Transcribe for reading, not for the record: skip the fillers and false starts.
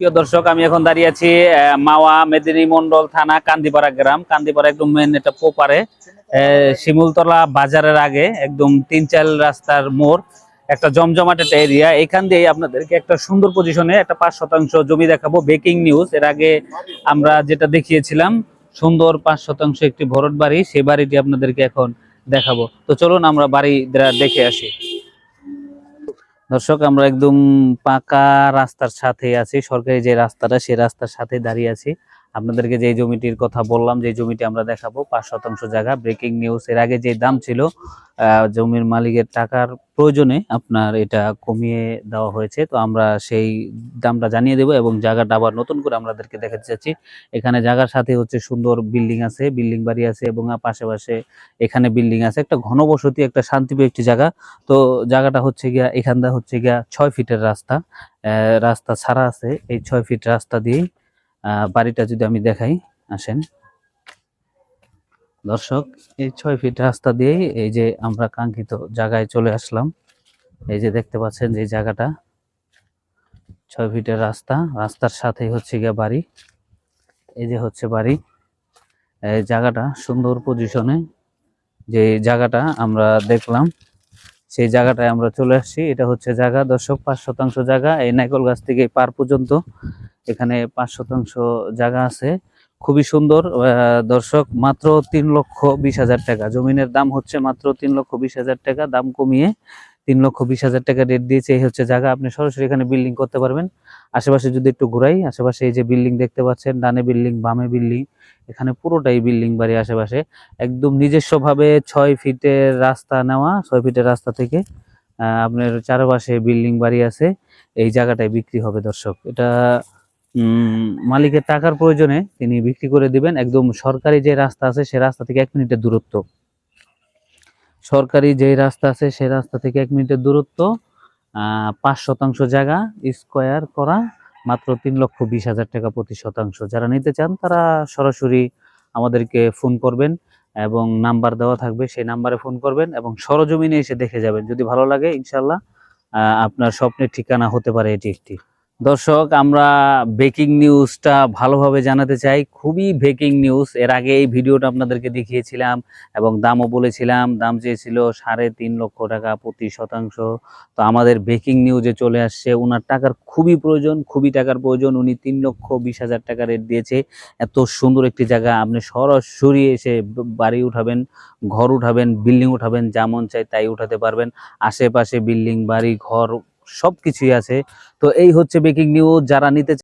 প্রিয় দর্শক, আমি এখন দাঁড়িয়ে আছি মাওয়া মেদিনী মন্ডল থানা কান্দিপাড়া গ্রাম। কান্দিপাড়া একদম মেন এটা পোপারে শিমুলতলা বাজারের আগে একদম 3-4 রাস্তার মোড়, একটা জমজমাট একটা এরিয়া। এখান দিয়ে আপনাদেরকে একটা সুন্দর পজিশনে একটা 5% জমি দেখাবো। ব্রেকিং নিউজ, এর আগে আমরা যেটা দেখিয়েছিলাম সুন্দর 5% একটি ভরট বাড়ি, সেই বাড়িটি আপনাদেরকে এখন দেখাবো। তো চলুন আমরা বাড়ি দেখে আসি। দর্শক, আমরা একদম পাকা রাস্তার সাথে আছি, সরকারি যে রাস্তাটা সেই রাস্তার সাথে দাঁড়িয়ে আছি। আপনাদেরকে যে জমিটির কথা বললাম, যে জমিটি আমরা দেখাবো 5% জায়গা। ব্রেকিং নিউজ, এর আগে যে দাম ছিল জমির মালিকের টাকার প্রয়োজনে আপনার এটা কমিয়ে দেওয়া হয়েছে। তো আমরা সেই দামটা জানিয়ে দেবো এবং জায়গাটা আবার নতুন করে আপনাদেরকে দেখাতে চাচ্ছি। এখানে জায়গার সাথে হচ্ছে সুন্দর বিল্ডিং আছে, বিল্ডিং বাড়ি আছে এবং পাশে এখানে বিল্ডিং আছে। একটা ঘনবসতি, একটা শান্তিপ্রিয় একটি জায়গা। তো জায়গাটা হচ্ছে গিয়া এখানটা হচ্ছে গিয়া 6 ফিটের রাস্তা, রাস্তা ছাড়া আছে। এই 6 ফিট রাস্তা দিয়ে বাড়িটা যদি আমি দেখাই, আসেন দর্শক, এই 6 ফিট রাস্তা দিয়ে এই যে আমরা কাঙ্ক্ষিত জায়গায় চলে আসলাম। এই যে দেখতে পাচ্ছেন যে জায়গাটা 6 ফিটের রাস্তা, রাস্তার সাথেই হচ্ছে গিয়া বাড়ি। এই যে হচ্ছে বাড়ি। এই জায়গাটা সুন্দর পজিশনে, যে জায়গাটা আমরা দেখলাম সেই জায়গাটায় আমরা চলে আসছি। এটা হচ্ছে জায়গা দর্শক, 5% জায়গা। এই নাইকল গাছ থেকে পার পর্যন্ত এখানে 5% জায়গা আছে। খুবই সুন্দর দর্শক, মাত্র 3,20,000 টাকা জমিনের দাম হচ্ছে, মাত্র 3,20,000 টাকা, দাম কমিয়ে 3,20,000 টাকা রেট দিয়েছে। এই হচ্ছে জায়গা, আপনি সরাসরি এখানে বিল্ডিং করতে পারবেন। আশেপাশে যদি একটু ঘুরাই, আশেপাশে এই যে বিল্ডিং দেখতে পাচ্ছেন, ডানে বিল্ডিং বামে বিল্ডিং, এখানে পুরোটাই বিল্ডিং বাড়ি। আশেপাশে একদম নিজস্ব ভাবে 6 ফিটের রাস্তা নেওয়া, 6 ফিটের রাস্তা থেকে আপনার চারপাশে বিল্ডিং বাড়ি আছে। এই জায়গাটায় বিক্রি হবে দর্শক। এটা মালিকের টাকার প্রয়োজনে তিনি বিক্রি করে দিবেন। একদম সরকারি যে রাস্তা আছে সে রাস্তা থেকে 1 মিনিটের দূরত্ব, সরকারি যে রাস্তা আছে সে রাস্তা থেকে 1 মিনিটের দূরত্ব। 5% জায়গা স্কোয়ার করা, মাত্র 3,20,000 টাকা প্রতি শতাংশ। যারা নিতে চান তারা সরাসরি আমাদেরকে ফোন করবেন এবং নাম্বার দেওয়া থাকবে, সেই নাম্বারে ফোন করবেন এবং সরজমিনে এসে দেখে যাবেন। যদি ভালো লাগে ইনশাল্লাহ আপনার স্বপ্নের ঠিকানা হতে পারে এটি একটি। দর্শক, আমরা ব্রেকিং নিউজটা ভালোভাবে জানাতে চাই, খুবই ব্রেকিং নিউজ। এর আগে এই ভিডিওটা আপনাদেরকে দেখিয়েছিলাম এবং দামও বলেছিলাম। দাম চেয়েছিল 3.5 লক্ষ টাকা প্রতি শতাংশ। তো আমাদের ব্রেকিং নিউজে চলে আসছে, ওনার টাকার খুবই প্রয়োজন, খুবই টাকার প্রয়োজন। উনি 3,20,000 টাকা রেট দিয়েছে। এত সুন্দর একটি জায়গা, আপনি সরাসরি এসে বাড়ি উঠাবেন, ঘর উঠাবেন, বিল্ডিং উঠাবেন, যা মন চায় তাই উঠাতে পারবেন। আশেপাশে বিল্ডিং বাড়ি ঘর সবকিছুই আছে। তো এই হচ্ছে ব্রেকিং নিউজ। যারা নিতে